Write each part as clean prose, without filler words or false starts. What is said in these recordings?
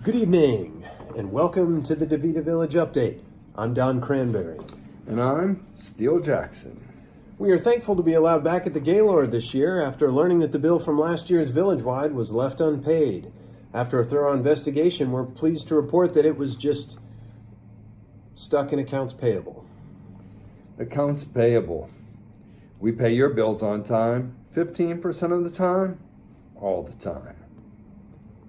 Good evening, and welcome to the DeVita Village Update. I'm Don Cranberry. And I'm Steele Jackson. We are thankful to be allowed back at the Gaylord this year after learning that the bill from last year's Village-wide was left unpaid. After a thorough investigation, we're pleased to report that it was just stuck in accounts payable. Accounts payable. We pay your bills on time, 15% of the time, all the time.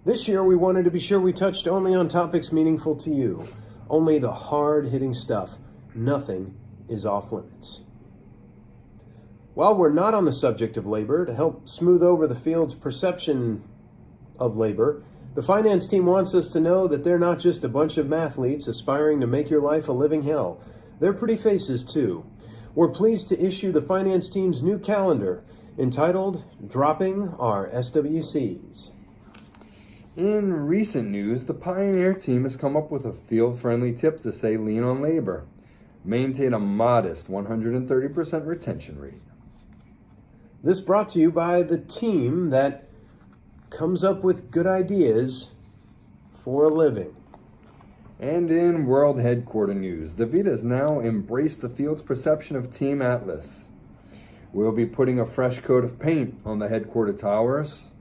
This year, we wanted to be sure we touched only on topics meaningful to you. Only the hard-hitting stuff. Nothing is off limits. While we're not on the subject of labor, to help smooth over the field's perception of labor, the finance team wants us to know that they're not just a bunch of mathletes aspiring to make your life a living hell. They're pretty faces, too. We're pleased to issue the finance team's new calendar, entitled Dropping Our SWCs. In recent news, the Pioneer team has come up with a field-friendly tip to say lean on labor. Maintain a modest 130% retention rate. This brought to you by the team that comes up with good ideas for a living. And in world headquarter news, DeVita has now embraced the field's perception of Team Atlas. We'll be putting a fresh coat of paint on the headquarter towers,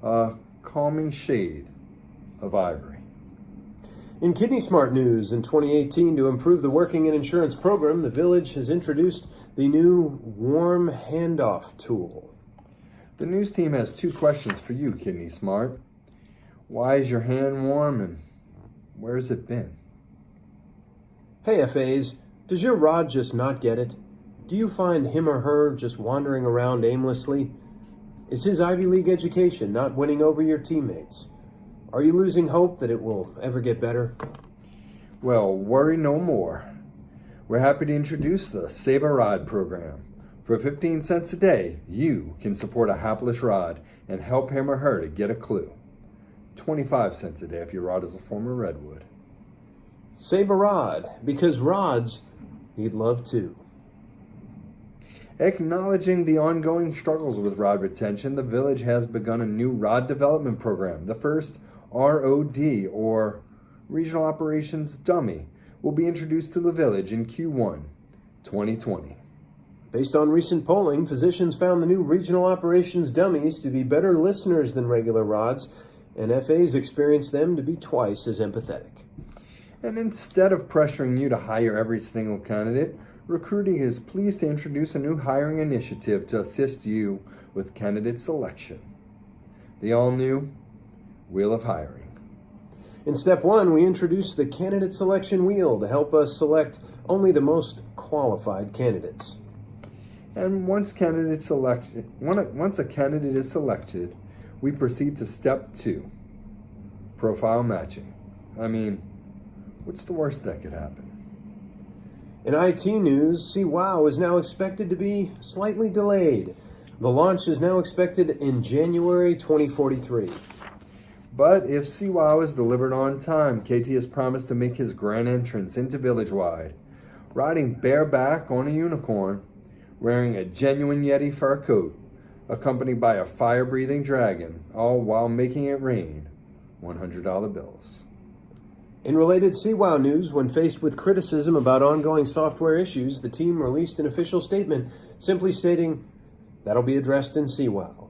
a calming shade of ivory. In Kidney Smart news, in 2018, to improve the working and insurance program, the Village has introduced the new warm handoff tool. The news team has two questions for you, Kidney Smart. Why is your hand warm and where's it been? Hey FAs, does your Rod just not get it? Do you find him or her just wandering around aimlessly? Is his Ivy League education not winning over your teammates? Are you losing hope that it will ever get better? Well, worry no more. We're happy to introduce the Save a Rod program. For 15 cents a day, you can support a hapless Rod and help him or her to get a clue. 25 cents a day if your Rod is a former Redwood. Save a Rod, because Rods need love too. Acknowledging the ongoing struggles with rod retention, the Village has begun a new rod development program. The first ROD, or Regional Operations Dummy, will be introduced to the Village in Q1 2020. Based on recent polling, physicians found the new Regional Operations Dummies to be better listeners than regular rods, and FAs experienced them to be twice as empathetic. And instead of pressuring you to hire every single candidate, Recruiting is pleased to introduce a new hiring initiative to assist you with candidate selection. The all-new Wheel of Hiring. In step 1, we introduced the Candidate Selection Wheel to help us select only the most qualified candidates. And once a candidate is selected, we proceed to step 2, profile matching. I mean, what's the worst that could happen? In IT news, CWOW is now expected to be slightly delayed. The launch is now expected in January 2043. But if CWOW is delivered on time, KT has promised to make his grand entrance into Village-wide, riding bareback on a unicorn, wearing a genuine Yeti fur coat, accompanied by a fire-breathing dragon, all while making it rain $100 bills. In related CWOW news, when faced with criticism about ongoing software issues, the team released an official statement simply stating that'll be addressed in CWOW.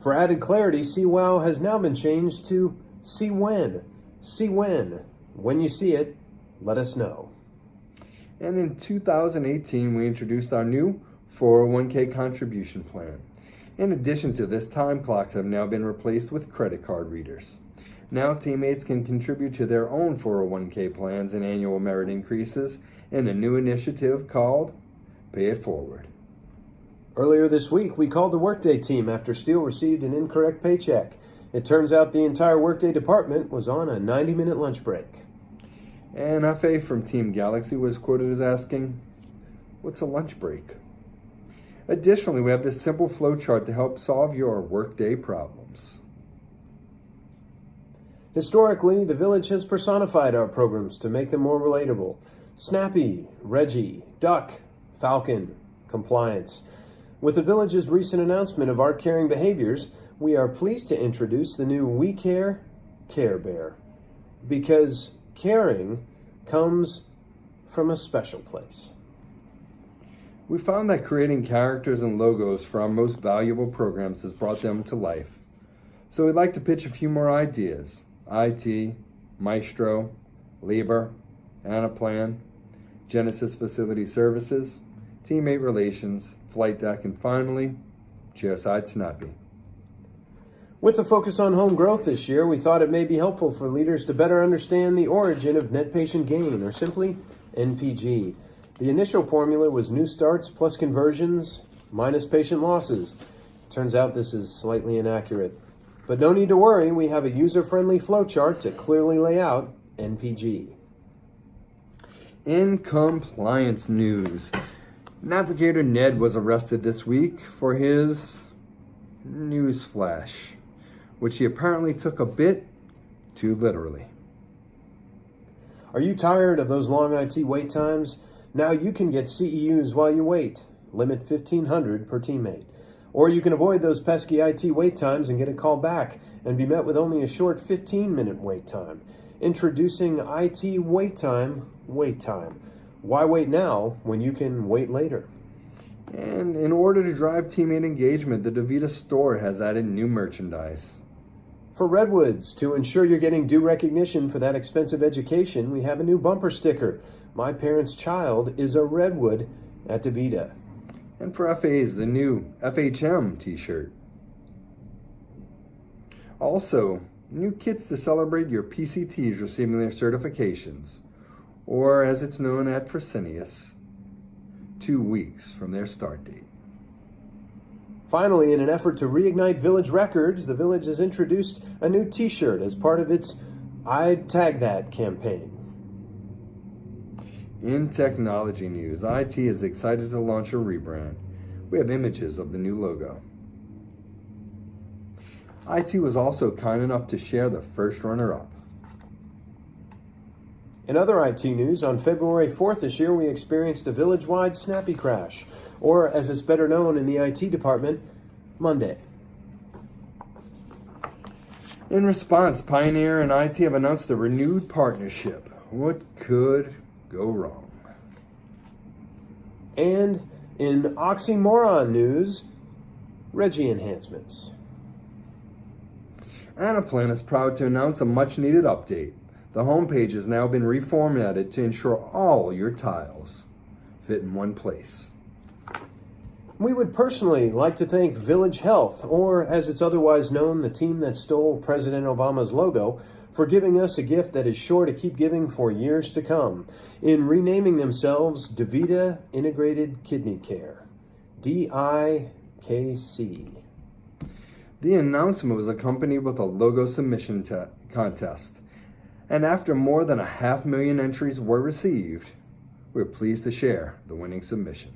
For added clarity, CWOW has now been changed to See When. See When. When you see it, let us know. And in 2018, we introduced our new 401k contribution plan. In addition to this, time clocks have now been replaced with credit card readers. Now teammates can contribute to their own 401k plans and annual merit increases in a new initiative called Pay It Forward. Earlier this week, we called the Workday team after Steele received an incorrect paycheck. It turns out the entire Workday department was on a 90-minute lunch break. And FA from Team Galaxy was quoted as asking, "What's a lunch break?" Additionally, we have this simple flowchart to help solve your Workday problems. Historically, the Village has personified our programs to make them more relatable. Snappy, Reggie, Duck, Falcon, Compliance. With the Village's recent announcement of our caring behaviors, we are pleased to introduce the new We Care, Care Bear. because caring comes from a special place. We found that creating characters and logos for our most valuable programs has brought them to life. So we'd like to pitch a few more ideas. IT, Maestro, Labor, Anaplan, Genesis Facility Services, Teammate Relations, Flight Deck, and finally, Chairside Snappy. With a focus on home growth this year, we thought it may be helpful for leaders to better understand the origin of net patient gain, or simply NPG. The initial formula was new starts plus conversions minus patient losses. Turns out this is slightly inaccurate. But no need to worry, we have a user-friendly flowchart to clearly lay out NPG. In compliance news, Navigator Ned was arrested this week for his newsflash, which he apparently took a bit too literally. Are you tired of those long IT wait times? Now you can get CEUs while you wait. Limit 1,500 per teammate. Or you can avoid those pesky IT wait times and get a call back and be met with only a short 15-minute wait time. Introducing IT wait time. Why wait now when you can wait later? And in order to drive teammate engagement, the DaVita store has added new merchandise. For Redwoods, to ensure you're getting due recognition for that expensive education, we have a new bumper sticker. My parents' child is a Redwood at DaVita. And for FAs, the new FHM t-shirt. Also, new kits to celebrate your PCTs receiving their certifications, or as it's known at Fresenius, 2 weeks from their start date. Finally, in an effort to reignite Village Records, the Village has introduced a new t-shirt as part of its I'd Tag That campaign. In technology news, IT is excited to launch a rebrand. We have images of the new logo. IT was also kind enough to share the first runner-up. In other IT news, on February 4th this year, we experienced a village-wide snappy crash, or as it's better known in the IT department, Monday. In response, Pioneer and IT have announced a renewed partnership. What could go wrong? And in oxymoron news, Reggie enhancements. Anaplan is proud to announce a much-needed update. The homepage has now been reformatted to ensure all your tiles fit in one place. We would personally like to thank Village Health, or as it's otherwise known, the team that stole President Obama's logo, for giving us a gift that is sure to keep giving for years to come, in renaming themselves DaVita Integrated Kidney Care, DIKC. The announcement was accompanied with a logo submission contest, and after more than 500,000 entries were received, we're pleased to share the winning submission.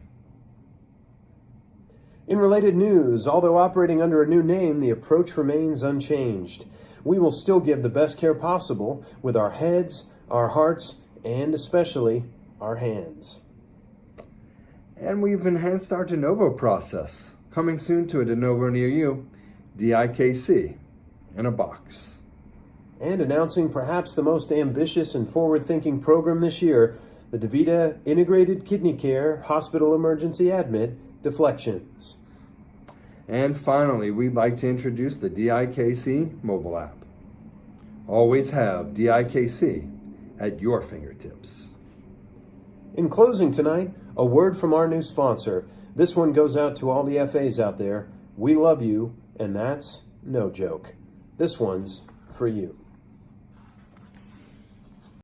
In related news, although operating under a new name, the approach remains unchanged. We will still give the best care possible with our heads, our hearts, and especially our hands. And we've enhanced our de novo process. Coming soon to a de novo near you, DIKC in a box. And announcing perhaps the most ambitious and forward-thinking program this year, the DaVita Integrated Kidney Care Hospital Emergency Admit Deflections. And finally, we'd like to introduce the DIKC mobile app. Always have DIKC at your fingertips. In closing tonight, a word from our new sponsor. This one goes out to all the FAs out there. We love you, and that's no joke. This one's for you.